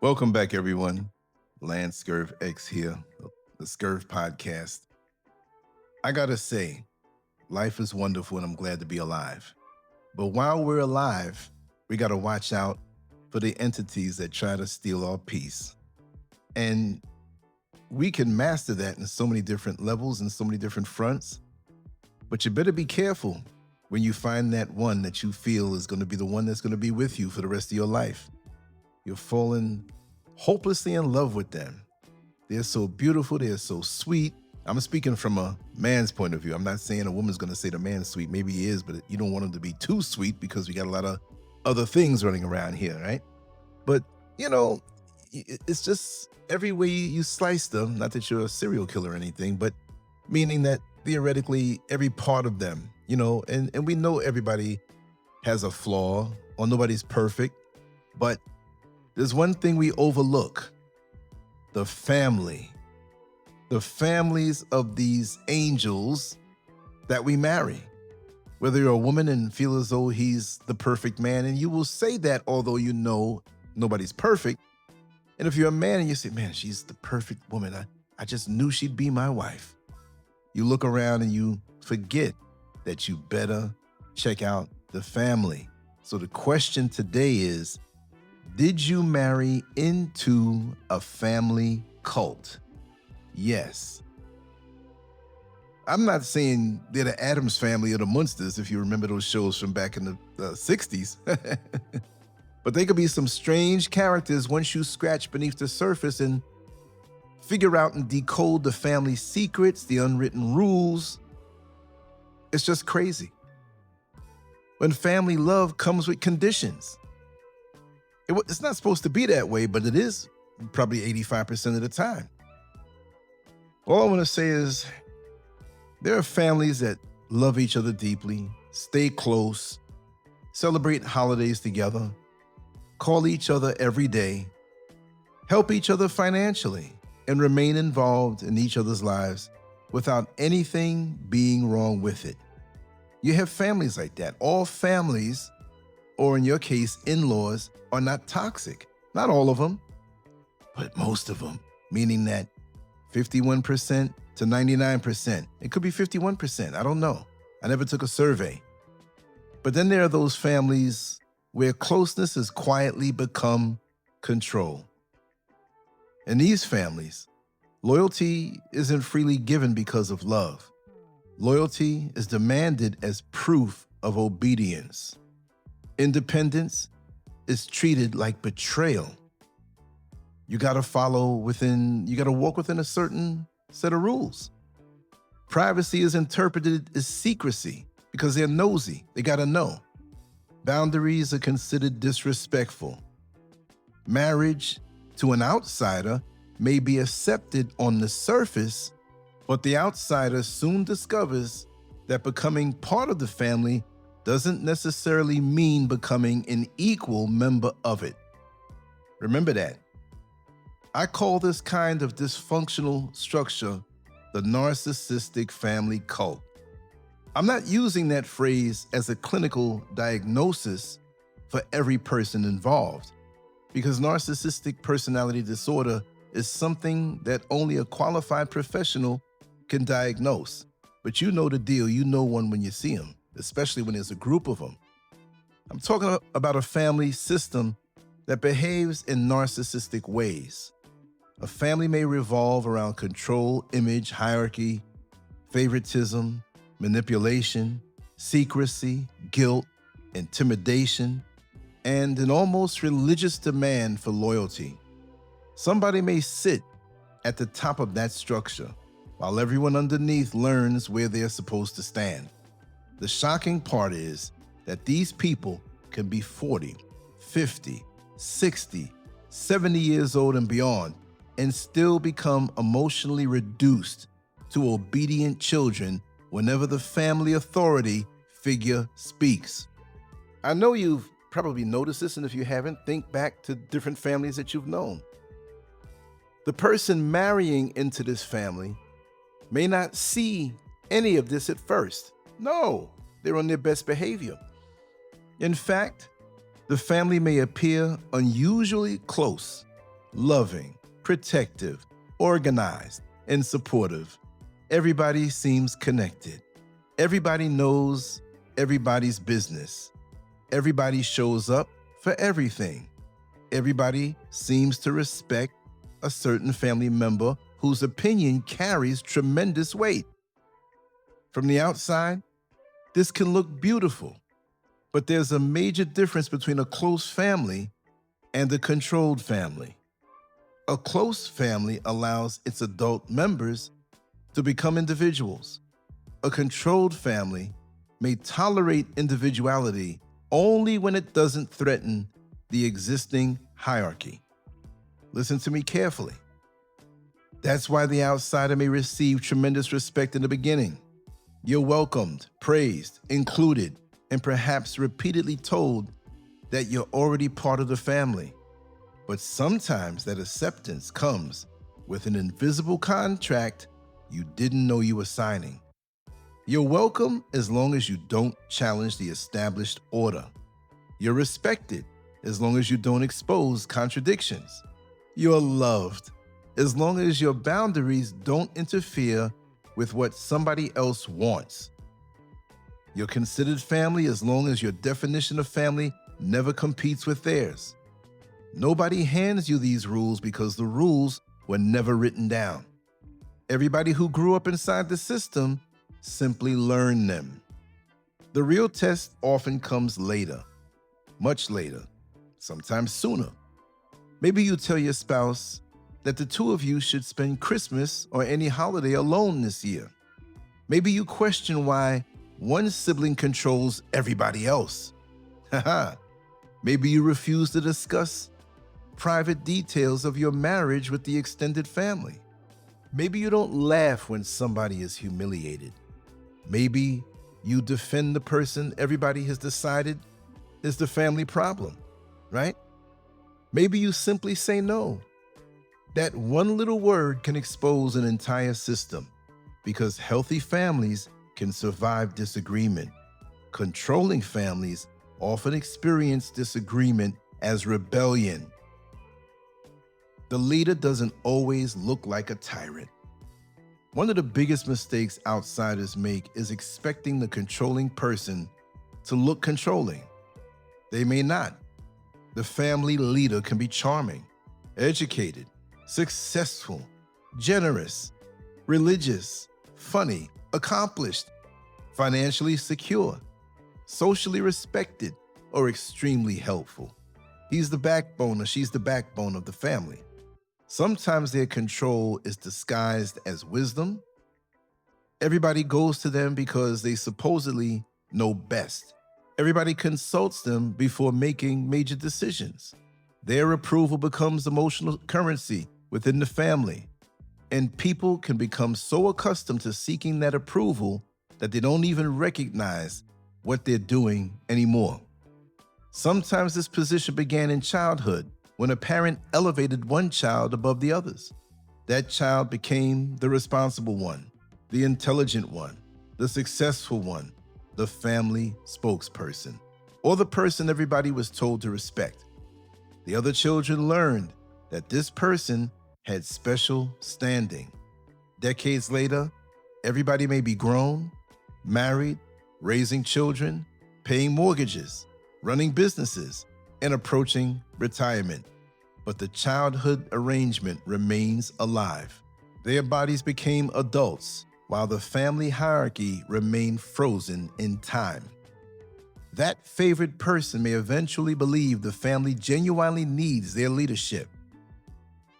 Welcome back, everyone. Lance Scurv X here, the Scurv podcast. I gotta say, life is wonderful and I'm glad to be alive. But while we're alive, we gotta watch out for the entities that try to steal our peace. And we can master that in so many different levels and so many different fronts. But you better be careful when you find that one that you feel is gonna be the one that's gonna be with you for the rest of your life. You're falling hopelessly in love with them. They're so beautiful, they're so sweet. I'm speaking from a man's point of view. I'm not saying a woman's gonna say the man's sweet. Maybe he is, but you don't want him to be too sweet because we got a lot of other things running around here, right? But it's just every way you slice them, not that you're a serial killer or anything, but meaning that theoretically every part of them, and we know everybody has a flaw or nobody's perfect, but there's one thing we overlook: the family, the families of these angels that we marry. Whether you're a woman and feel as though he's the perfect man, and you will say that although you know nobody's perfect. And if you're a man and you say, man, she's the perfect woman, I just knew she'd be my wife. You look around and you forget that you better check out the family. So the question today is, did you marry into a family cult? Yes. I'm not saying they're the Addams family or the Munsters, if you remember those shows from back in the 60s. But they could be some strange characters once you scratch beneath the surface and figure out and decode the family secrets, the unwritten rules. It's just crazy. When family love comes with conditions. It's not supposed to be that way, but it is probably 85% of the time. All I want to say is there are families that love each other deeply, stay close, celebrate holidays together, call each other every day, help each other financially, and remain involved in each other's lives without anything being wrong with it. You have families like that. All families, or in your case, in-laws, are not toxic. Not all of them, but most of them, meaning that 51% to 99%. It could be 51%. I don't know. I never took a survey. But then there are those families where closeness has quietly become control. In these families, loyalty isn't freely given because of love. Loyalty is demanded as proof of obedience. Independence is treated like betrayal. You gotta walk within a certain set of rules. Privacy is interpreted as secrecy because they're nosy, they gotta know. Boundaries are considered disrespectful. Marriage to an outsider may be accepted on the surface, but the outsider soon discovers that becoming part of the family doesn't necessarily mean becoming an equal member of it. Remember that. I call this kind of dysfunctional structure the narcissistic family cult. I'm not using that phrase as a clinical diagnosis for every person involved, because narcissistic personality disorder is something that only a qualified professional can diagnose. But you know the deal, you know one when you see them, especially when there's a group of them. I'm talking about a family system that behaves in narcissistic ways. A family may revolve around control, image, hierarchy, favoritism, manipulation, secrecy, guilt, intimidation, and an almost religious demand for loyalty. Somebody may sit at the top of that structure while everyone underneath learns where they're supposed to stand. The shocking part is that these people can be 40, 50, 60, 70 years old and beyond and still become emotionally reduced to obedient children whenever the family authority figure speaks. I know you've probably noticed this, and if you haven't, think back to different families that you've known. The person marrying into this family may not see any of this at first. No, they're on their best behavior. In fact, the family may appear unusually close, loving, protective, organized, and supportive. Everybody seems connected. Everybody knows everybody's business. Everybody shows up for everything. Everybody seems to respect a certain family member whose opinion carries tremendous weight. From the outside, this can look beautiful, but there's a major difference between a close family and a controlled family. A close family allows its adult members to become individuals. A controlled family may tolerate individuality only when it doesn't threaten the existing hierarchy. Listen to me carefully. That's why the outsider may receive tremendous respect in the beginning. You're welcomed, praised, included, and perhaps repeatedly told that you're already part of the family. But sometimes that acceptance comes with an invisible contract you didn't know you were signing. You're welcome as long as you don't challenge the established order. You're respected as long as you don't expose contradictions. You're loved as long as your boundaries don't interfere with what somebody else wants. You're considered family as long as your definition of family never competes with theirs. Nobody hands you these rules because the rules were never written down. Everybody who grew up inside the system simply learned them. The real test often comes later, much later, sometimes sooner. Maybe you tell your spouse that the two of you should spend Christmas or any holiday alone this year. Maybe you question why one sibling controls everybody else. Maybe you refuse to discuss private details of your marriage with the extended family. Maybe you don't laugh when somebody is humiliated. Maybe you defend the person everybody has decided is the family problem, right? Maybe you simply say no. That one little word can expose an entire system because healthy families can survive disagreement. Controlling families often experience disagreement as rebellion. The leader doesn't always look like a tyrant. One of the biggest mistakes outsiders make is expecting the controlling person to look controlling. They may not. The family leader can be charming, educated, successful, generous, religious, funny, accomplished, financially secure, socially respected, or extremely helpful. He's the backbone or she's the backbone of the family. Sometimes their control is disguised as wisdom. Everybody goes to them because they supposedly know best. Everybody consults them before making major decisions. Their approval becomes emotional currency within the family, and people can become so accustomed to seeking that approval that they don't even recognize what they're doing anymore. Sometimes this position began in childhood when a parent elevated one child above the others. That child became the responsible one, the intelligent one, the successful one, the family spokesperson, or the person everybody was told to respect. The other children learned that this person had special standing. Decades later, everybody may be grown, married, raising children, paying mortgages, running businesses, and approaching retirement. But the childhood arrangement remains alive. Their bodies became adults, while the family hierarchy remained frozen in time. That favored person may eventually believe the family genuinely needs their leadership.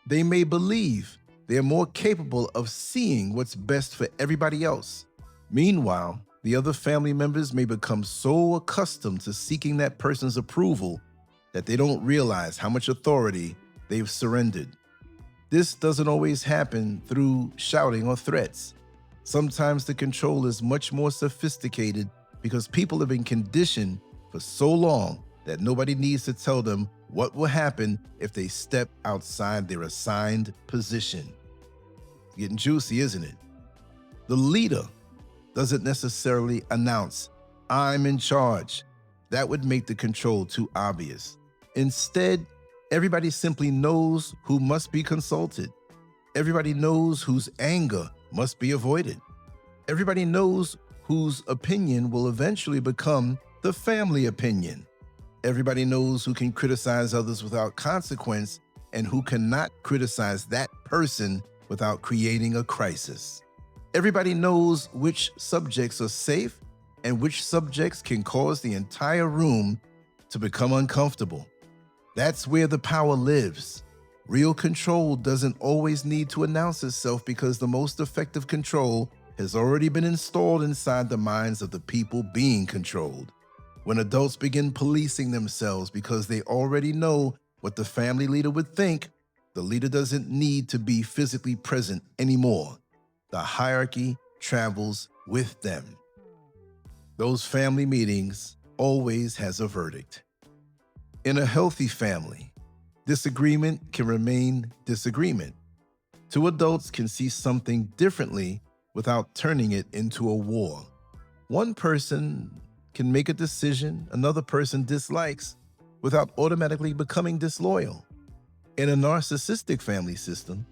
They may believe they're more capable of seeing what's best for everybody else. Meanwhile, the other family members may become so accustomed to seeking that person's approval that they don't realize how much authority they've surrendered. This doesn't always happen through shouting or threats. Sometimes the control is much more sophisticated because people have been conditioned for so long that nobody needs to tell them what will happen if they step outside their assigned position. It's getting juicy, isn't it? The leader doesn't necessarily announce, "I'm in charge." That would make the control too obvious. Instead, Everybody simply knows who must be consulted. Everybody knows whose anger must be avoided. Everybody knows whose opinion will eventually become the family opinion. Everybody knows who can criticize others without consequence and who cannot criticize that person without creating a crisis. Everybody knows which subjects are safe and which subjects can cause the entire room to become uncomfortable. That's where the power lives. Real control doesn't always need to announce itself because the most effective control has already been installed inside the minds of the people being controlled. When adults begin policing themselves because they already know what the family leader would think, the leader doesn't need to be physically present anymore. The hierarchy travels with them. Those family meetings always has a verdict. In a healthy family, disagreement can remain disagreement. Two adults can see something differently without turning it into a war. One person can make a decision another person dislikes without automatically becoming disloyal. In a narcissistic family system,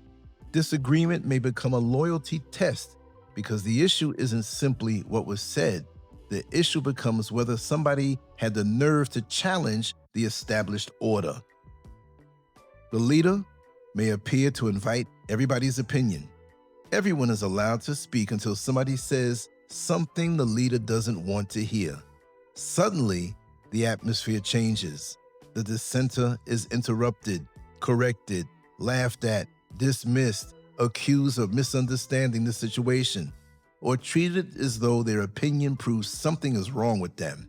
disagreement may become a loyalty test because the issue isn't simply what was said. The issue becomes whether somebody had the nerve to challenge the established order. The leader may appear to invite everybody's opinion. Everyone is allowed to speak until somebody says something the leader doesn't want to hear. Suddenly, the atmosphere changes. The dissenter is interrupted, corrected, laughed at, dismissed, accused of misunderstanding the situation, or treated as though their opinion proves something is wrong with them.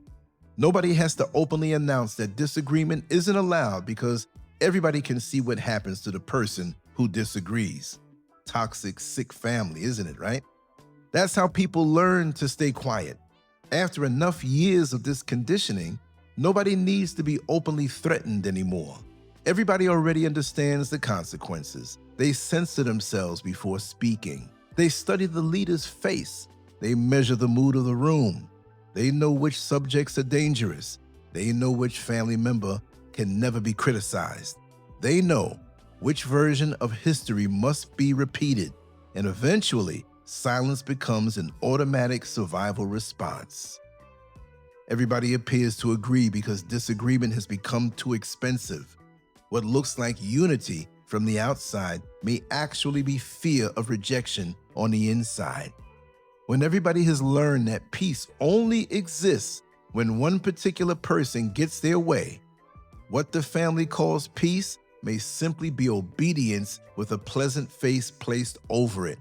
Nobody has to openly announce that disagreement isn't allowed because everybody can see what happens to the person who disagrees. Toxic, sick family, isn't it, right? That's how people learn to stay quiet. After enough years of this conditioning, nobody needs to be openly threatened anymore. Everybody already understands the consequences. They censor themselves before speaking. They study the leader's face. They measure the mood of the room. They know which subjects are dangerous. They know which family member can never be criticized. They know which version of history must be repeated. And eventually, silence becomes an automatic survival response. Everybody appears to agree because disagreement has become too expensive. What looks like unity from the outside may actually be fear of rejection on the inside. When everybody has learned that peace only exists when one particular person gets their way, what the family calls peace may simply be obedience with a pleasant face placed over it.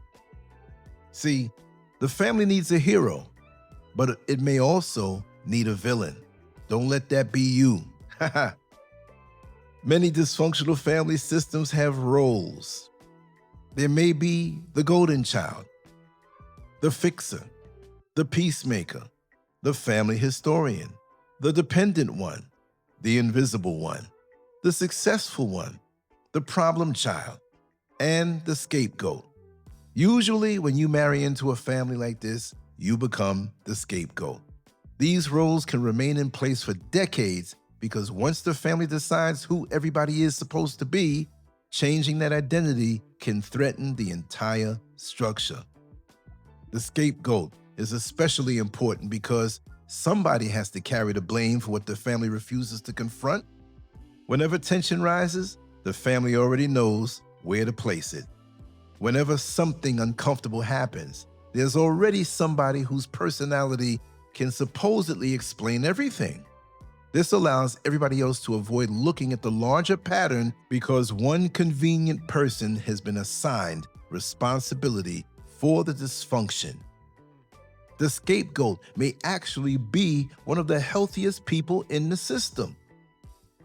See, the family needs a hero, but it may also need a villain. Don't let that be you. Many dysfunctional family systems have roles. There may be the golden child, the fixer, the peacemaker, the family historian, the dependent one, the invisible one, the successful one, the problem child, and the scapegoat. Usually, when you marry into a family like this, you become the scapegoat. These roles can remain in place for decades because once the family decides who everybody is supposed to be, changing that identity can threaten the entire structure. The scapegoat is especially important because somebody has to carry the blame for what the family refuses to confront. Whenever tension rises, the family already knows where to place it. Whenever something uncomfortable happens, there's already somebody whose personality can supposedly explain everything. This allows everybody else to avoid looking at the larger pattern because one convenient person has been assigned responsibility for the dysfunction. The scapegoat may actually be one of the healthiest people in the system.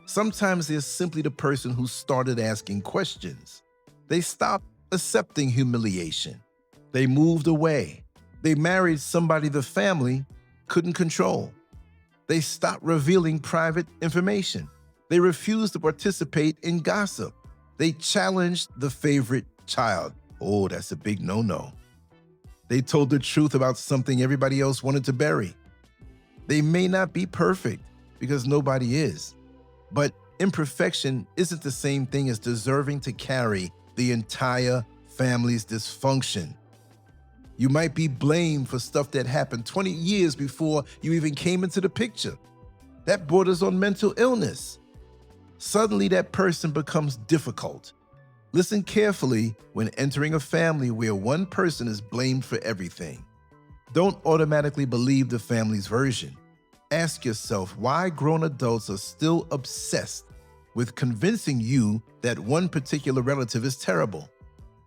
Sometimes they're simply the person who started asking questions. They stopped accepting humiliation. They moved away. They married somebody the family couldn't control. They stopped revealing private information. They refused to participate in gossip. They challenged the favorite child. Oh, that's a big no-no. They told the truth about something everybody else wanted to bury. They may not be perfect because nobody is, but Imperfection isn't the same thing as deserving to carry the entire family's dysfunction. You might be blamed for stuff that happened 20 years before you even came into the picture. That borders on mental illness. Suddenly, that person becomes difficult. Listen carefully when entering a family where one person is blamed for everything. Don't automatically believe the family's version. Ask yourself why grown adults are still obsessed with convincing you that one particular relative is terrible.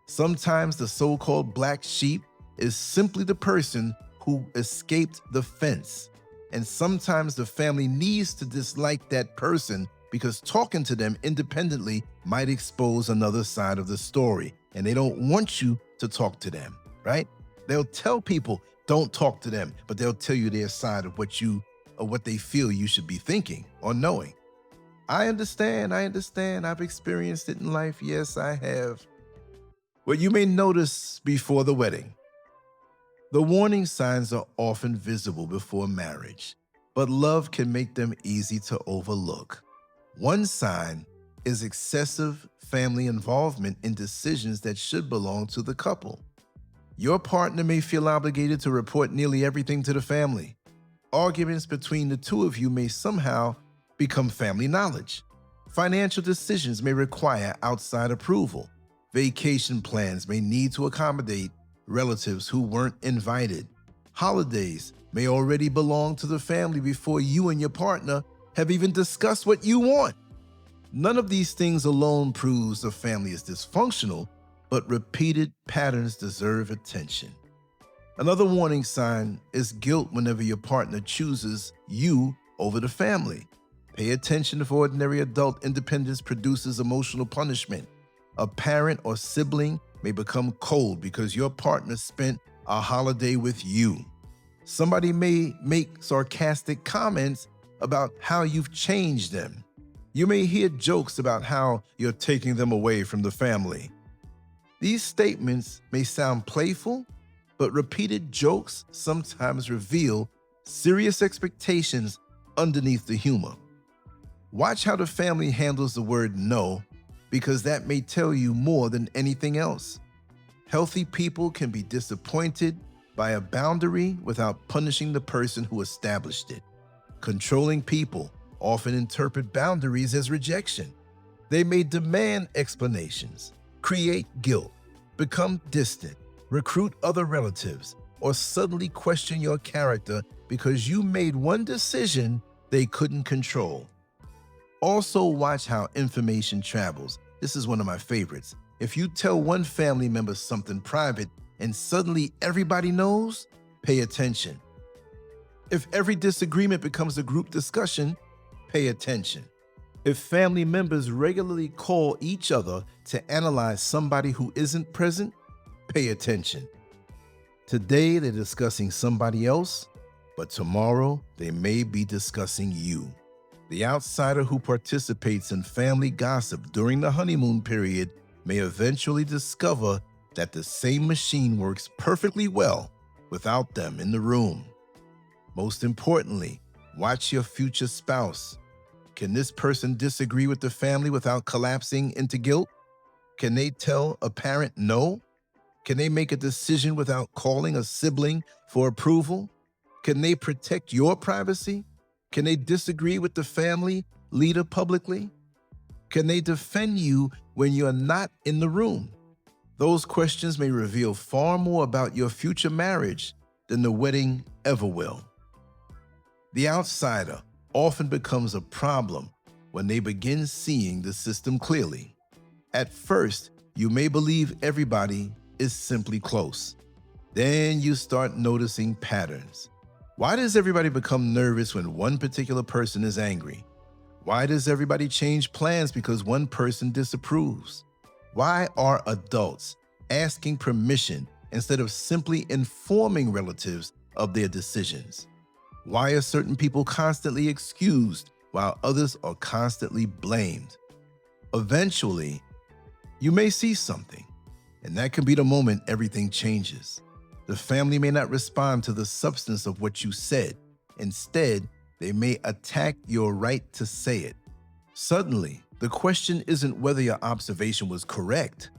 Sometimes the so-called black sheep is simply the person who escaped the fence. And sometimes the family needs to dislike that person because talking to them independently might expose another side of the story. And they don't want you to talk to them, right? They'll tell people, don't talk to them, but they'll tell you their side of what they feel you should be thinking or knowing. I understand. I've experienced it in life. Yes, I have. What you may notice before the wedding. The warning signs are often visible before marriage, but love can make them easy to overlook. One sign is excessive family involvement in decisions that should belong to the couple. Your partner may feel obligated to report nearly everything to the family. Arguments between the two of you may somehow become family knowledge. Financial decisions may require outside approval. Vacation plans may need to accommodate relatives who weren't invited. Holidays may already belong to the family before you and your partner have even discussed what you want. None of these things alone proves the family is dysfunctional, but repeated patterns deserve attention. Another warning sign is guilt whenever your partner chooses you over the family. Pay attention if ordinary adult independence produces emotional punishment. A parent or sibling may become cold because your partner spent a holiday with you. Somebody may make sarcastic comments about how you've changed them. You may hear jokes about how you're taking them away from the family. These statements may sound playful, but repeated jokes sometimes reveal serious expectations underneath the humor. Watch how the family handles the word no, because that may tell you more than anything else. Healthy people can be disappointed by a boundary without punishing the person who established it. Controlling people often interpret boundaries as rejection. They may demand explanations, create guilt, become distant, recruit other relatives, or suddenly question your character because you made one decision they couldn't control. Also, watch how information travels. This is one of my favorites. If you tell one family member something private and suddenly everybody knows, pay attention. If every disagreement becomes a group discussion, pay attention. If family members regularly call each other to analyze somebody who isn't present, pay attention. Today they're discussing somebody else, but tomorrow they may be discussing you. The outsider who participates in family gossip during the honeymoon period may eventually discover that the same machine works perfectly well without them in the room. Most importantly, watch your future spouse. Can this person disagree with the family without collapsing into guilt? Can they tell a parent no? Can they make a decision without calling a sibling for approval? Can they protect your privacy? Can they disagree with the family leader publicly? Can they defend you when you're not in the room? Those questions may reveal far more about your future marriage than the wedding ever will. The outsider often becomes a problem when they begin seeing the system clearly. At first, you may believe everybody is simply close. Then you start noticing patterns. Why does everybody become nervous when one particular person is angry? Why does everybody change plans because one person disapproves? Why are adults asking permission instead of simply informing relatives of their decisions? Why are certain people constantly excused while others are constantly blamed? Eventually, you may see something, and that can be the moment everything changes. The family may not respond to the substance of what you said. Instead, they may attack your right to say it. Suddenly, the question isn't whether your observation was correct.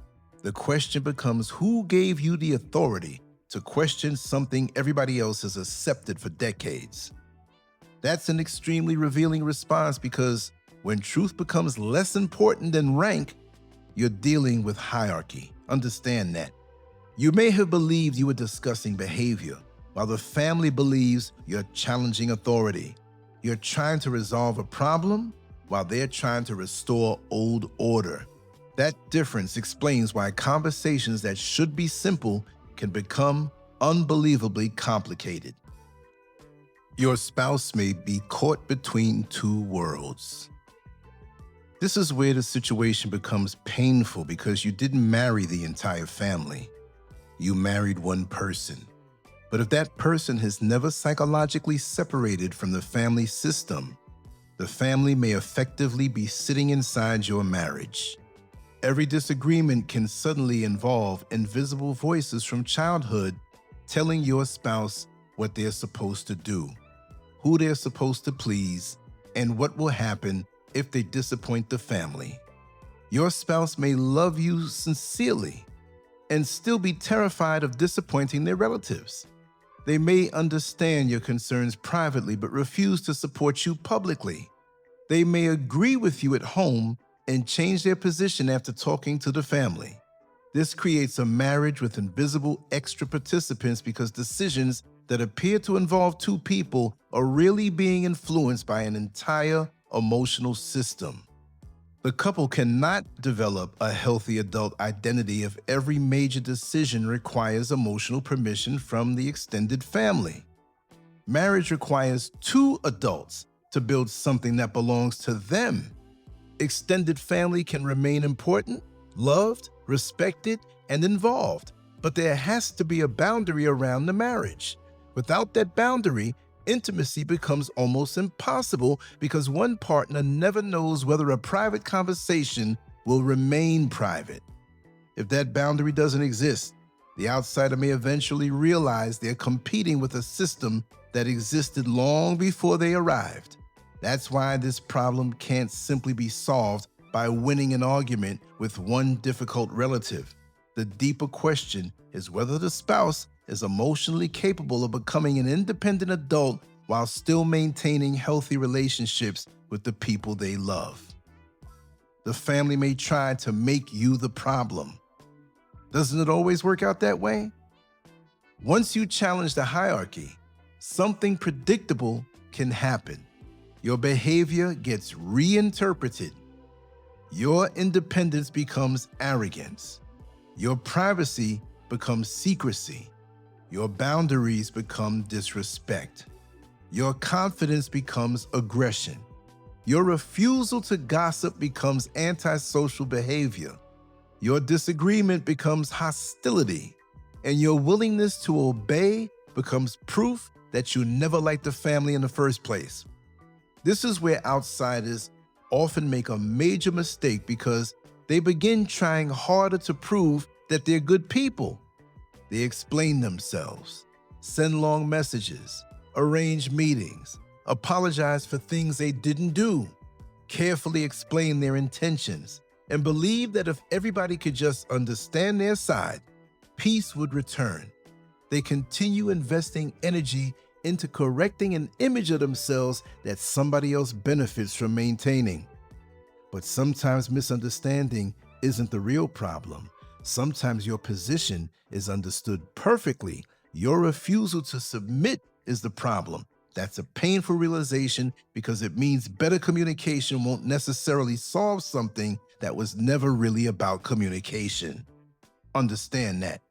The question becomes who gave you the authority to question something everybody else has accepted for decades. That's an extremely revealing response because when truth becomes less important than rank, you're dealing with hierarchy. Understand that. You may have believed you were discussing behavior, while the family believes you're challenging authority. You're trying to resolve a problem, while they're trying to restore old order. That difference explains why conversations that should be simple can become unbelievably complicated. Your spouse may be caught between two worlds. This is where the situation becomes painful because you didn't marry the entire family. You married one person. But if that person has never psychologically separated from the family system, the family may effectively be sitting inside your marriage. Every disagreement can suddenly involve invisible voices from childhood telling your spouse what they're supposed to do, who they're supposed to please, and what will happen if they disappoint the family. Your spouse may love you sincerely and still be terrified of disappointing their relatives. They may understand your concerns privately but refuse to support you publicly. They may agree with you at home and change their position after talking to the family. This creates a marriage with invisible extra participants because decisions that appear to involve two people are really being influenced by an entire emotional system. The couple cannot develop a healthy adult identity if every major decision requires emotional permission from the extended family. Marriage requires two adults to build something that belongs to them. Extended family can remain important, loved, respected, and involved, but there has to be a boundary around the marriage. Without that boundary, intimacy becomes almost impossible because one partner never knows whether a private conversation will remain private. If that boundary doesn't exist, the outsider may eventually realize they're competing with a system that existed long before they arrived. That's why this problem can't simply be solved by winning an argument with one difficult relative. The deeper question is whether the spouse is emotionally capable of becoming an independent adult while still maintaining healthy relationships with the people they love. The family may try to make you the problem. Doesn't it always work out that way? Once you challenge the hierarchy, something predictable can happen. Your behavior gets reinterpreted. Your independence becomes arrogance. Your privacy becomes secrecy. Your boundaries become disrespect. Your confidence becomes aggression. Your refusal to gossip becomes antisocial behavior. Your disagreement becomes hostility. And your willingness to obey becomes proof that you never liked the family in the first place. This is where outsiders often make a major mistake because they begin trying harder to prove that they're good people. They explain themselves, send long messages, arrange meetings, apologize for things they didn't do, carefully explain their intentions, and believe that if everybody could just understand their side, peace would return. They continue investing energy into correcting an image of themselves that somebody else benefits from maintaining. But sometimes misunderstanding isn't the real problem. Sometimes your position is understood perfectly. Your refusal to submit is the problem. That's a painful realization because it means better communication won't necessarily solve something that was never really about communication. Understand that.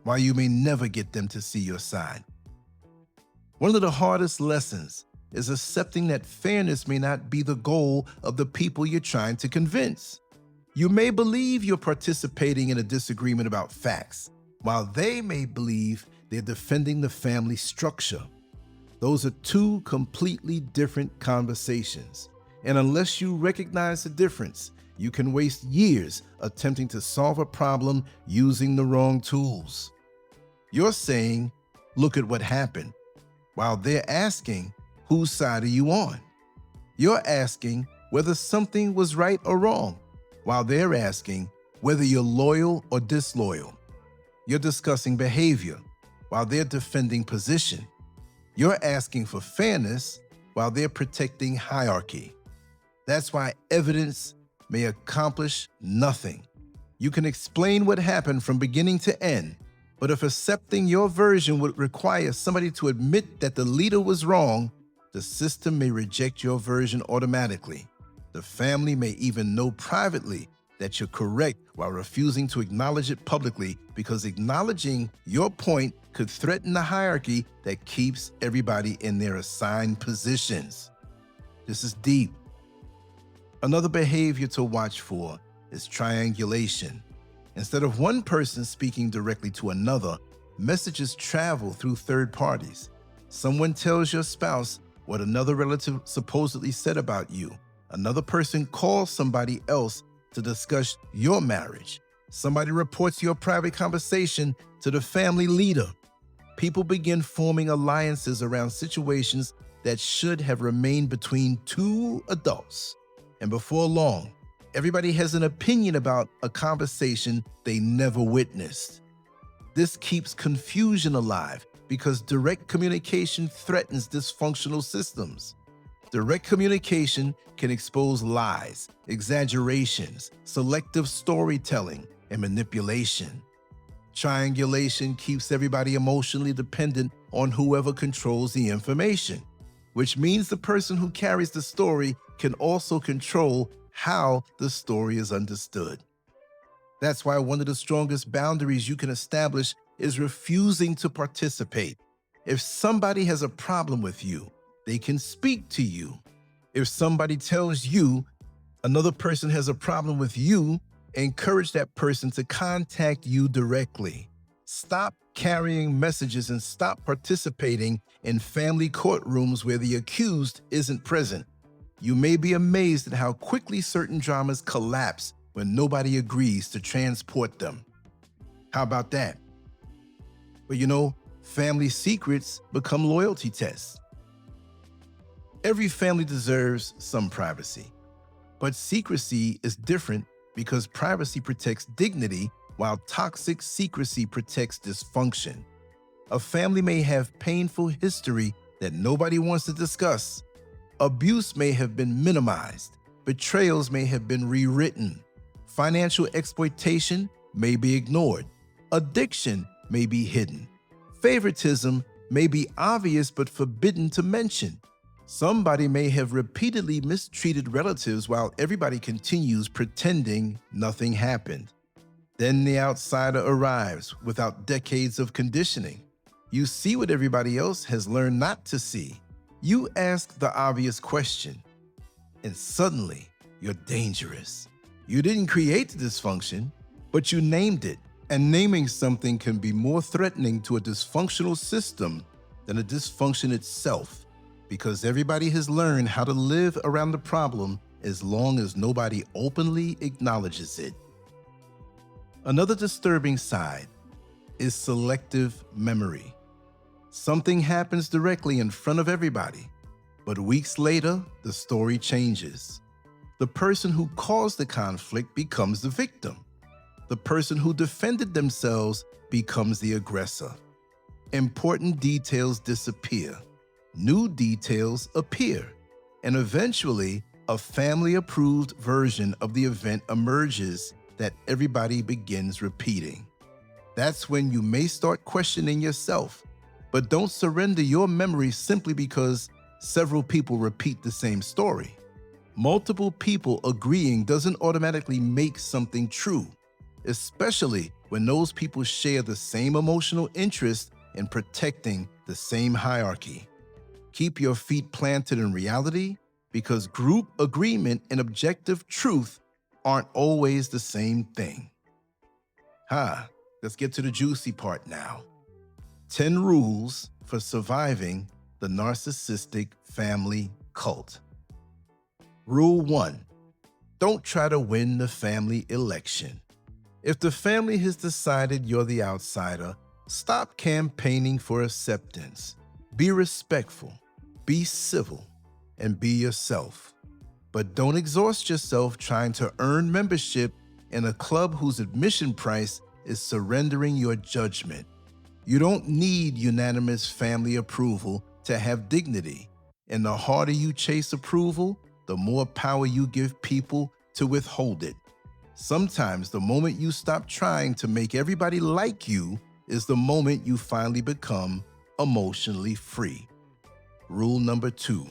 While you may never get them to see your side. One of the hardest lessons is accepting that fairness may not be the goal of the people you're trying to convince. You may believe you're participating in a disagreement about facts, while they may believe they're defending the family structure. Those are two completely different conversations. And unless you recognize the difference, you can waste years attempting to solve a problem using the wrong tools. You're saying, "Look at what happened," while they're asking, "Whose side are you on?" You're asking, whether something was right or wrong, while they're asking whether you're loyal or disloyal. You're discussing behavior, while they're defending position. You're asking for fairness, while they're protecting hierarchy. That's why evidence may accomplish nothing. You can explain what happened from beginning to end, but if accepting your version would require somebody to admit that the leader was wrong, the system may reject your version automatically. The family may even know privately that you're correct while refusing to acknowledge it publicly, because acknowledging your point could threaten the hierarchy that keeps everybody in their assigned positions. This is deep. Another behavior to watch for is triangulation. Instead of one person speaking directly to another, messages travel through third parties. Someone tells your spouse what another relative supposedly said about you. Another person calls somebody else to discuss your marriage. Somebody reports your private conversation to the family leader. People begin forming alliances around situations that should have remained between two adults. And before long, everybody has an opinion about a conversation they never witnessed. This keeps confusion alive because direct communication threatens dysfunctional systems. Direct communication can expose lies, exaggerations, selective storytelling, and manipulation. Triangulation keeps everybody emotionally dependent on whoever controls the information, which means the person who carries the story can also control how the story is understood. That's why one of the strongest boundaries you can establish is refusing to participate. If somebody has a problem with you, they can speak to you. If somebody tells you another person has a problem with you, encourage that person to contact you directly. Stop carrying messages and stop participating in family courtrooms where the accused isn't present. You may be amazed at how quickly certain dramas collapse when nobody agrees to transport them. How about that? But family secrets become loyalty tests. Every family deserves some privacy, but secrecy is different because privacy protects dignity while toxic secrecy protects dysfunction. A family may have painful history that nobody wants to discuss. Abuse may have been minimized. Betrayals may have been rewritten. Financial exploitation may be ignored. Addiction may be hidden. Favoritism may be obvious but forbidden to mention. Somebody may have repeatedly mistreated relatives while everybody continues pretending nothing happened. Then the outsider arrives without decades of conditioning. You see what everybody else has learned not to see. You ask the obvious question, and suddenly you're dangerous. You didn't create the dysfunction, but you named it. And naming something can be more threatening to a dysfunctional system than a dysfunction itself, because everybody has learned how to live around the problem as long as nobody openly acknowledges it. Another disturbing side is selective memory. Something happens directly in front of everybody, but weeks later, the story changes. The person who caused the conflict becomes the victim. The person who defended themselves becomes the aggressor. Important details disappear. New details appear. And eventually, a family-approved version of the event emerges that everybody begins repeating. That's when you may start questioning yourself, but don't surrender your memory simply because several people repeat the same story. Multiple people agreeing doesn't automatically make something true, especially when those people share the same emotional interest in protecting the same hierarchy. Keep your feet planted in reality, because group agreement and objective truth aren't always the same thing. Let's get to the juicy part now. 10 rules for surviving the narcissistic family cult. Rule 1. Don't try to win the family election. If the family has decided you're the outsider, stop campaigning for acceptance. Be respectful, be civil, and be yourself. But don't exhaust yourself trying to earn membership in a club whose admission price is surrendering your judgment. You don't need unanimous family approval to have dignity. And the harder you chase approval, the more power you give people to withhold it. Sometimes the moment you stop trying to make everybody like you is the moment you finally become emotionally free. Rule number 2,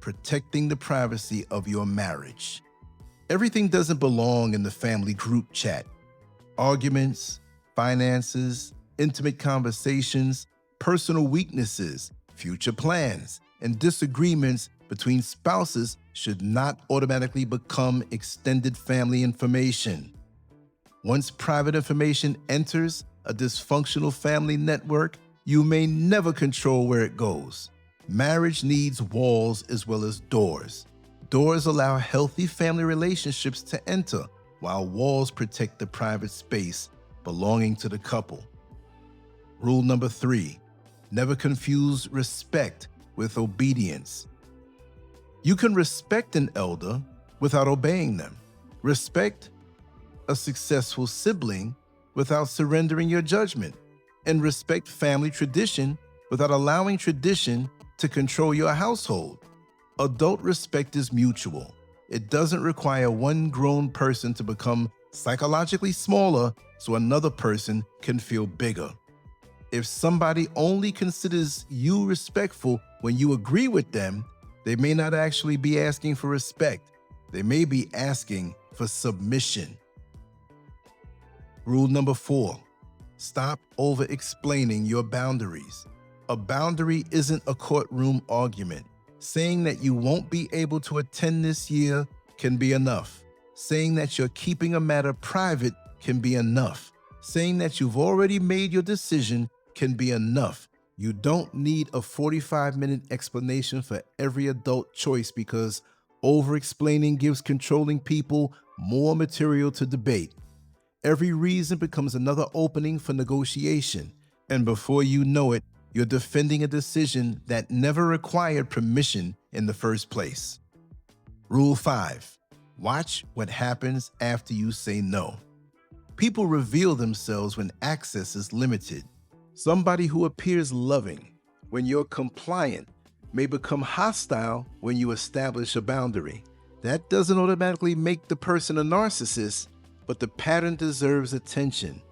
protecting the privacy of your marriage. Everything doesn't belong in the family group chat. Arguments, finances, intimate conversations, personal weaknesses, future plans, and disagreements between spouses should not automatically become extended family information. Once private information enters a dysfunctional family network, you may never control where it goes. Marriage needs walls as well as doors. Doors allow healthy family relationships to enter, while walls protect the private space belonging to the couple. Rule number 3, never confuse respect with obedience. You can respect an elder without obeying them. Respect a successful sibling without surrendering your judgment. And respect family tradition without allowing tradition to control your household. Adult respect is mutual. It doesn't require one grown person to become psychologically smaller so another person can feel bigger. If somebody only considers you respectful when you agree with them, they may not actually be asking for respect. They may be asking for submission. Rule number 4, stop over-explaining your boundaries. A boundary isn't a courtroom argument. Saying that you won't be able to attend this year can be enough. Saying that you're keeping a matter private can be enough. Saying that you've already made your decision can be enough. You don't need a 45-minute explanation for every adult choice because over-explaining gives controlling people more material to debate. Every reason becomes another opening for negotiation, and before you know it, you're defending a decision that never required permission in the first place. Rule 5, watch what happens after you say no. People reveal themselves when access is limited. Somebody who appears loving when you're compliant may become hostile when you establish a boundary. That doesn't automatically make the person a narcissist, but the pattern deserves attention.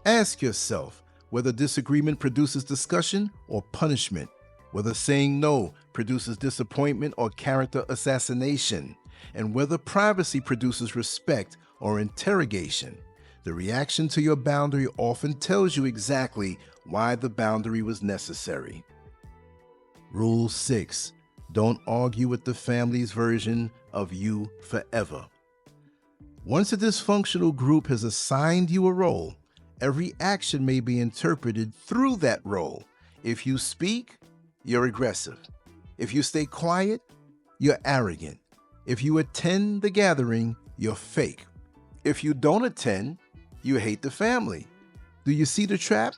Ask yourself whether disagreement produces discussion or punishment, whether saying no produces disappointment or character assassination, and whether privacy produces respect or interrogation. The reaction to your boundary often tells you exactly why the boundary was necessary. Rule 6, don't argue with the family's version of you forever. Once a dysfunctional group has assigned you a role, every action may be interpreted through that role. If you speak, you're aggressive. If you stay quiet, you're arrogant. If you attend the gathering, you're fake. If you don't attend, you hate the family. Do you see the trap?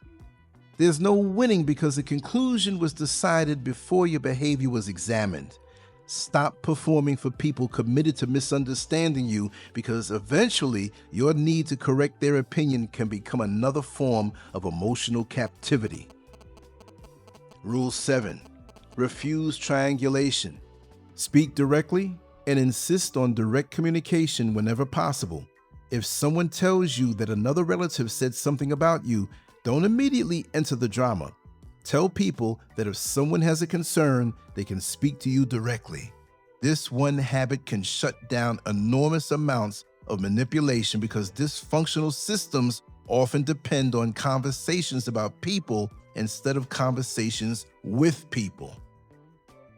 There's no winning because the conclusion was decided before your behavior was examined. Stop performing for people committed to misunderstanding you because eventually your need to correct their opinion can become another form of emotional captivity. Rule 7, refuse triangulation. Speak directly and insist on direct communication whenever possible. If someone tells you that another relative said something about you, don't immediately enter the drama. Tell people that if someone has a concern, they can speak to you directly. This one habit can shut down enormous amounts of manipulation because dysfunctional systems often depend on conversations about people instead of conversations with people.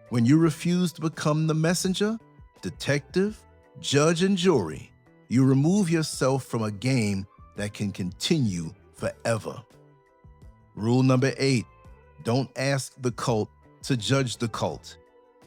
When you refuse to become the messenger, detective, judge, and jury, you remove yourself from a game that can continue forever. Rule number 8, don't ask the cult to judge the cult.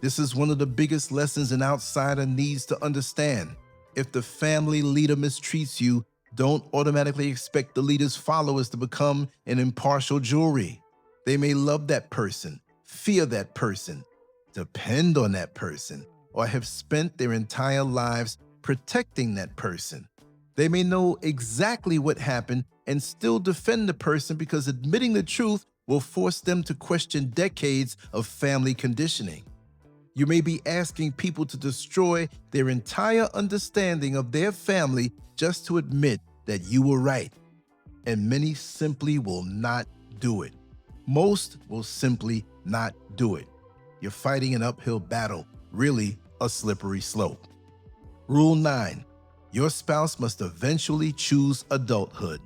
This is one of the biggest lessons an outsider needs to understand. If the family leader mistreats you, don't automatically expect the leader's followers to become an impartial jury. They may love that person, fear that person, depend on that person, or have spent their entire lives protecting that person. They may know exactly what happened and still defend the person because admitting the truth will force them to question decades of family conditioning. You may be asking people to destroy their entire understanding of their family just to admit that you were right. And many simply will not do it. Most will simply not do it. You're fighting an uphill battle, really a slippery slope. Rule 9. Your spouse must eventually choose adulthood.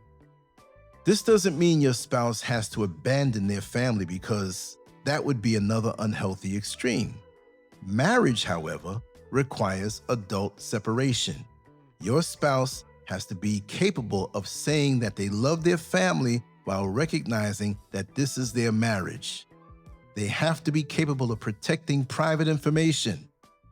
This doesn't mean your spouse has to abandon their family because that would be another unhealthy extreme. Marriage, however, requires adult separation. Your spouse has to be capable of saying that they love their family while recognizing that this is their marriage. They have to be capable of protecting private information,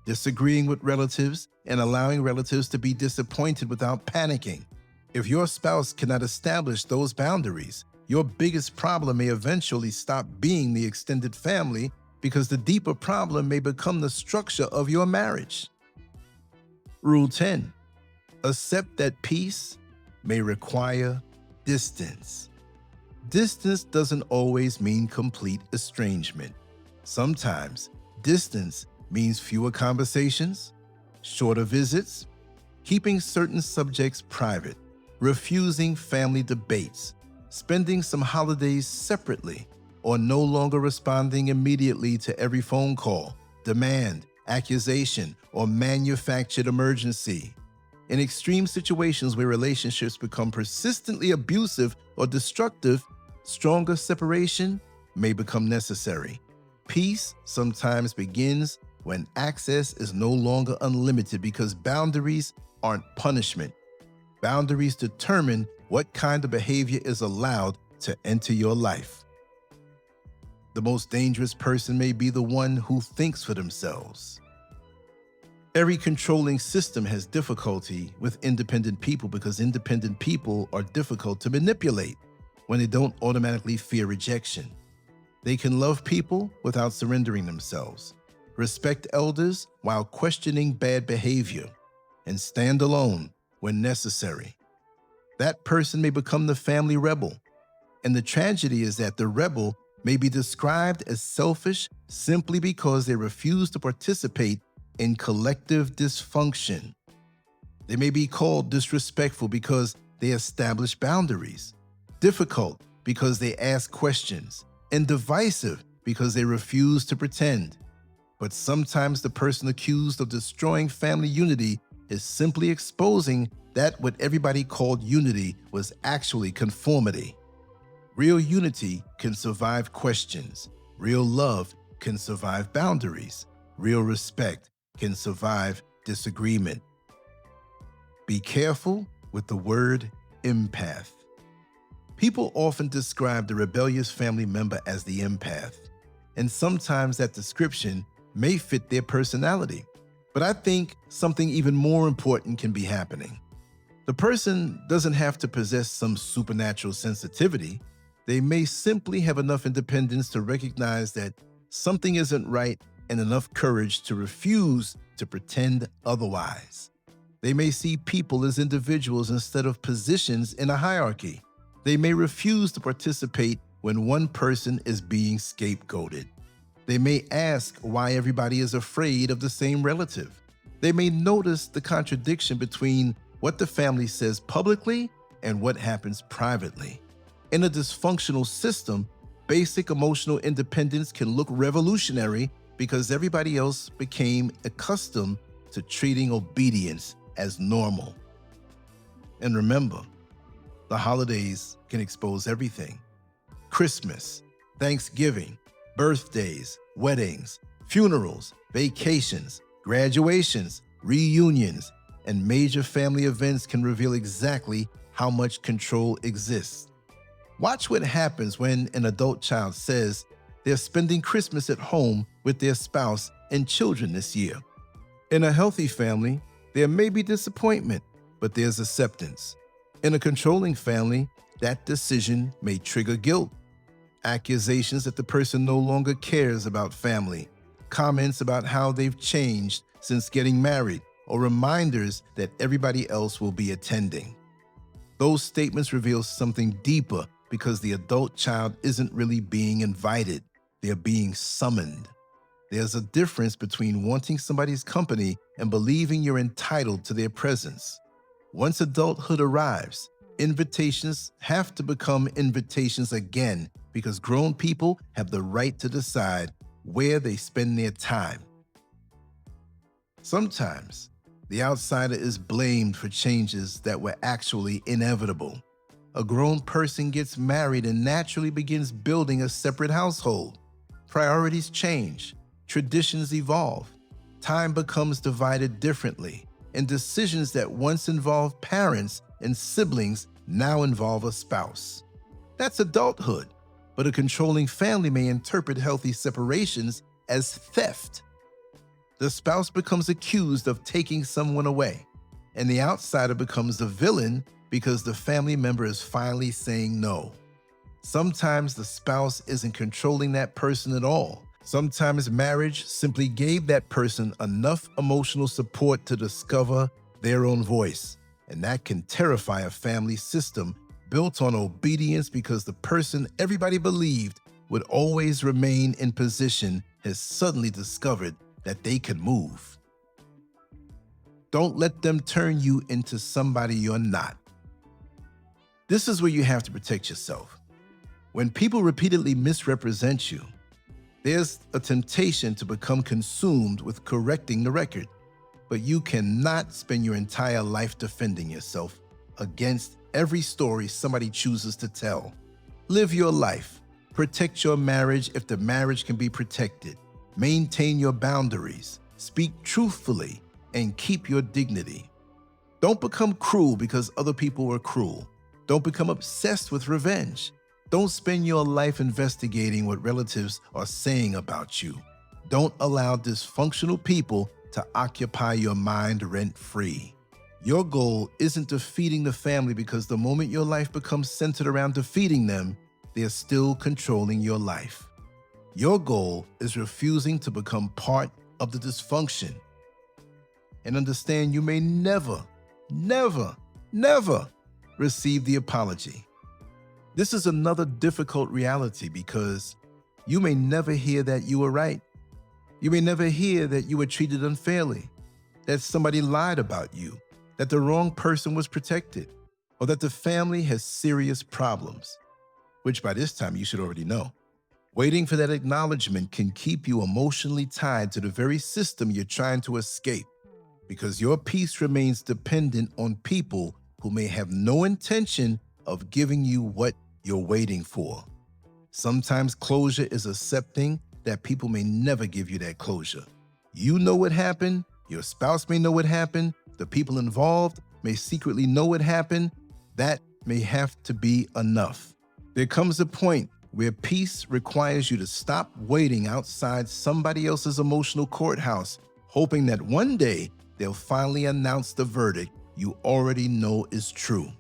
disagreeing with relatives, and allowing relatives to be disappointed without panicking. If your spouse cannot establish those boundaries, your biggest problem may eventually stop being the extended family because the deeper problem may become the structure of your marriage. Rule 10. Accept that peace may require distance. Distance doesn't always mean complete estrangement. Sometimes distance means fewer conversations, shorter visits, keeping certain subjects private, refusing family debates, spending some holidays separately, or no longer responding immediately to every phone call, demand, accusation, or manufactured emergency. In extreme situations where relationships become persistently abusive or destructive, stronger separation may become necessary. Peace sometimes begins when access is no longer unlimited because boundaries aren't punishment. Boundaries determine what kind of behavior is allowed to enter your life. The most dangerous person may be the one who thinks for themselves. Every controlling system has difficulty with independent people because independent people are difficult to manipulate when they don't automatically fear rejection. They can love people without surrendering themselves, respect elders while questioning bad behavior, and stand alone when necessary. That person may become the family rebel. And the tragedy is that the rebel may be described as selfish simply because they refuse to participate in collective dysfunction. They may be called disrespectful because they establish boundaries, difficult because they ask questions, and divisive because they refuse to pretend. But sometimes the person accused of destroying family unity is simply exposing that what everybody called unity was actually conformity. Real unity can survive questions. Real love can survive boundaries. Real respect can survive disagreement. Be careful with the word empath. People often describe the rebellious family member as the empath, and sometimes that description may fit their personality. But I think something even more important can be happening. The person doesn't have to possess some supernatural sensitivity. They may simply have enough independence to recognize that something isn't right and enough courage to refuse to pretend otherwise. They may see people as individuals instead of positions in a hierarchy. They may refuse to participate when one person is being scapegoated. They may ask why everybody is afraid of the same relative. They may notice the contradiction between what the family says publicly and what happens privately. In a dysfunctional system, basic emotional independence can look revolutionary because everybody else became accustomed to treating obedience as normal. And remember, the holidays can expose everything. Christmas, Thanksgiving, birthdays, weddings, funerals, vacations, graduations, reunions, and major family events can reveal exactly how much control exists. Watch what happens when an adult child says they're spending Christmas at home with their spouse and children this year. In a healthy family, there may be disappointment, but there's acceptance. In a controlling family, that decision may trigger guilt, accusations that the person no longer cares about family, comments about how they've changed since getting married, or reminders that everybody else will be attending. Those statements reveal something deeper because the adult child isn't really being invited, they're being summoned. There's a difference between wanting somebody's company and believing you're entitled to their presence. Once adulthood arrives, invitations have to become invitations again because grown people have the right to decide where they spend their time. Sometimes, the outsider is blamed for changes that were actually inevitable. A grown person gets married and naturally begins building a separate household. Priorities change, traditions evolve, time becomes divided differently, and decisions that once involved parents and siblings now involve a spouse. That's adulthood, but a controlling family may interpret healthy separations as theft. The spouse becomes accused of taking someone away, and the outsider becomes the villain because the family member is finally saying no. Sometimes the spouse isn't controlling that person at all. Sometimes marriage simply gave that person enough emotional support to discover their own voice, and that can terrify a family system built on obedience because the person everybody believed would always remain in position has suddenly discovered that they can move. Don't let them turn you into somebody you're not. This is where you have to protect yourself. When people repeatedly misrepresent you, there's a temptation to become consumed with correcting the record. But you cannot spend your entire life defending yourself against every story somebody chooses to tell. Live your life. Protect your marriage if the marriage can be protected. Maintain your boundaries, speak truthfully, and keep your dignity. Don't become cruel because other people were cruel. Don't become obsessed with revenge. Don't spend your life investigating what relatives are saying about you. Don't allow dysfunctional people to occupy your mind rent-free. Your goal isn't defeating the family because the moment your life becomes centered around defeating them, they're still controlling your life. Your goal is refusing to become part of the dysfunction. And understand you may never receive the apology. This is another difficult reality because you may never hear that you were right. You may never hear that you were treated unfairly, that somebody lied about you, that the wrong person was protected, or that the family has serious problems, which by this time you should already know. Waiting for that acknowledgement can keep you emotionally tied to the very system you're trying to escape, because your peace remains dependent on people who may have no intention of giving you what you're waiting for. Sometimes closure is accepting that people may never give you that closure. You know what happened, your spouse may know what happened, the people involved may secretly know what happened. That may have to be enough. There comes a point where peace requires you to stop waiting outside somebody else's emotional courthouse, hoping that one day they'll finally announce the verdict you already know is true.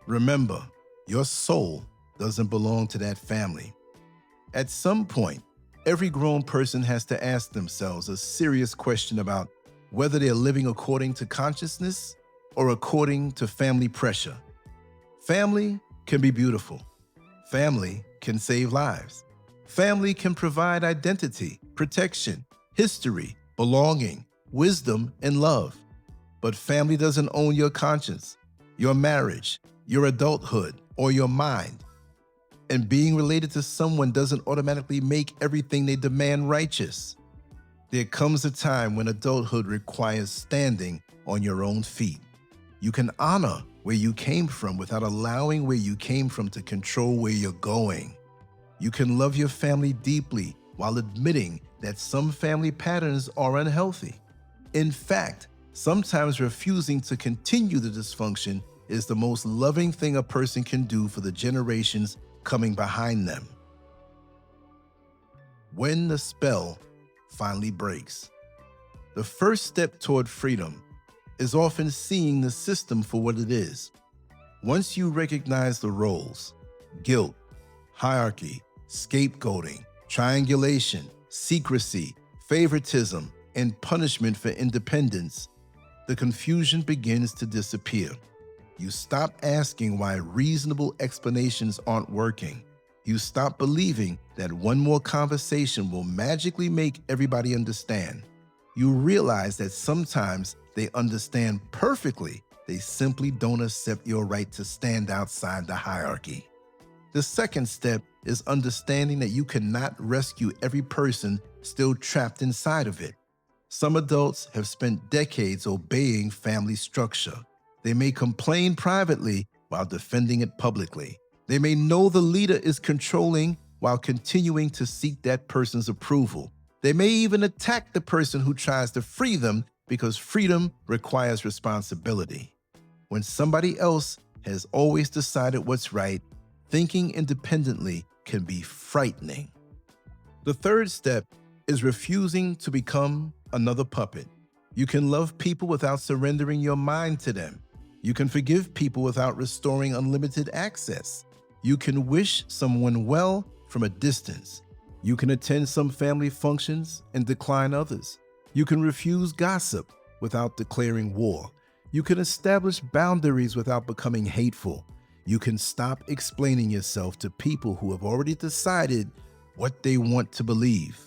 Remember, your soul doesn't belong to that family. At some point, every grown person has to ask themselves a serious question about whether they're living according to consciousness or according to family pressure. Family can be beautiful. Family can save lives. Family can provide identity, protection, history, belonging, wisdom, and love. But family doesn't own your conscience, your marriage, your adulthood, or your mind. And being related to someone doesn't automatically make everything they demand righteous. There comes a time when adulthood requires standing on your own feet. You can honor where you came from without allowing where you came from to control where you're going. You can love your family deeply while admitting that some family patterns are unhealthy. In fact, sometimes refusing to continue the dysfunction is the most loving thing a person can do for the generations coming behind them. When the spell finally breaks, the first step toward freedom is often seeing the system for what it is. Once you recognize the roles, guilt, hierarchy, scapegoating, triangulation, secrecy, favoritism, and punishment for independence, the confusion begins to disappear. You stop asking why reasonable explanations aren't working. You stop believing that one more conversation will magically make everybody understand. You realize that sometimes they understand perfectly, they simply don't accept your right to stand outside the hierarchy. The second step is understanding that you cannot rescue every person still trapped inside of it. Some adults have spent decades obeying family structure. They may complain privately while defending it publicly. They may know the leader is controlling while continuing to seek that person's approval. They may even attack the person who tries to free them because freedom requires responsibility. When somebody else has always decided what's right, thinking independently can be frightening. The third step is refusing to become another puppet. You can love people without surrendering your mind to them. You can forgive people without restoring unlimited access. You can wish someone well from a distance. You can attend some family functions and decline others. You can refuse gossip without declaring war. You can establish boundaries without becoming hateful. You can stop explaining yourself to people who have already decided what they want to believe.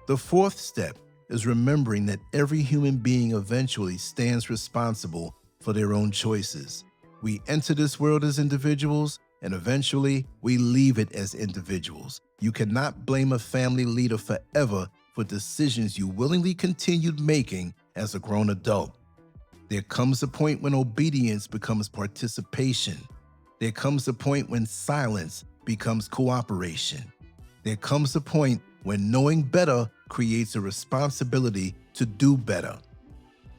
The fourth step is remembering that every human being eventually stands responsible for their own choices. We enter this world as individuals, and eventually we leave it as individuals. You cannot blame a family leader forever for decisions you willingly continued making as a grown adult. There comes a point when obedience becomes participation. There comes a point when silence becomes cooperation. There comes a point when knowing better creates a responsibility to do better.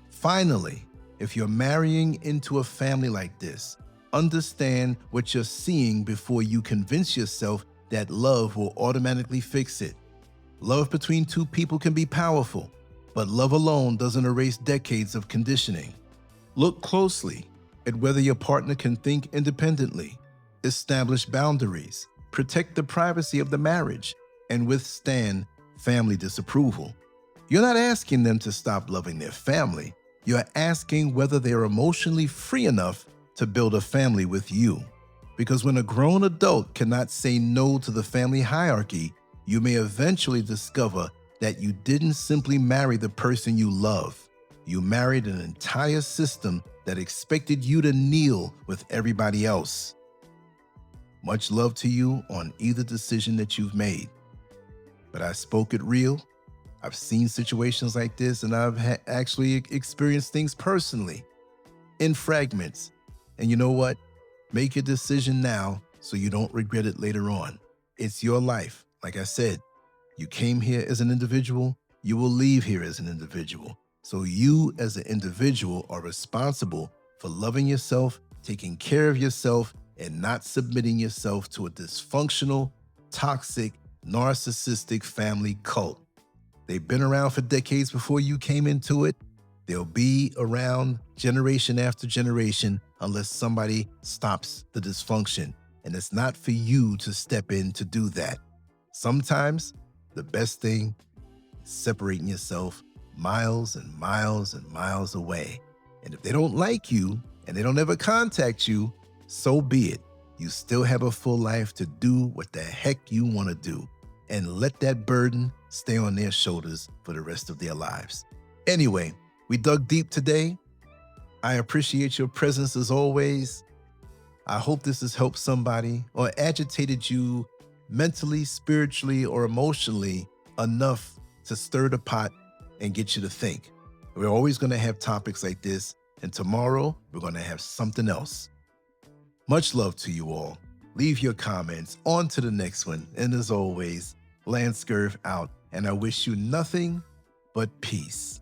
Finally, if you're marrying into a family like this, understand what you're seeing before you convince yourself that love will automatically fix it. Love between two people can be powerful, but love alone doesn't erase decades of conditioning. Look closely at whether your partner can think independently, establish boundaries, protect the privacy of the marriage, and withstand family disapproval. You're not asking them to stop loving their family. You're asking whether they're emotionally free enough to build a family with you. Because when a grown adult cannot say no to the family hierarchy, you may eventually discover that you didn't simply marry the person you love. You married an entire system that expected you to kneel with everybody else. Much love to you on either decision that you've made. But I spoke it real. I've seen situations like this, and I've actually experienced things personally in fragments. And you know what? Make a decision now so you don't regret it later on. It's your life. Like I said, you came here as an individual, you will leave here as an individual. So you as an individual are responsible for loving yourself, taking care of yourself, and not submitting yourself to a dysfunctional, toxic, narcissistic family cult. They've been around for decades before you came into it. They'll be around generation after generation unless somebody stops the dysfunction. And it's not for you to step in to do that. Sometimes the best thing is separating yourself miles and miles and miles away. And if they don't like you and they don't ever contact you, so be it. You still have a full life to do what the heck you want to do, and let that burden stay on their shoulders for the rest of their lives. Anyway, we dug deep today. I appreciate your presence as always. I hope this has helped somebody or agitated you mentally, spiritually, or emotionally enough to stir the pot and get you to think. We're always going to have topics like this, and tomorrow we're going to have something else. Much love to you all. Leave your comments. On to the next one. And as always, Scurv out. And I wish you nothing but peace.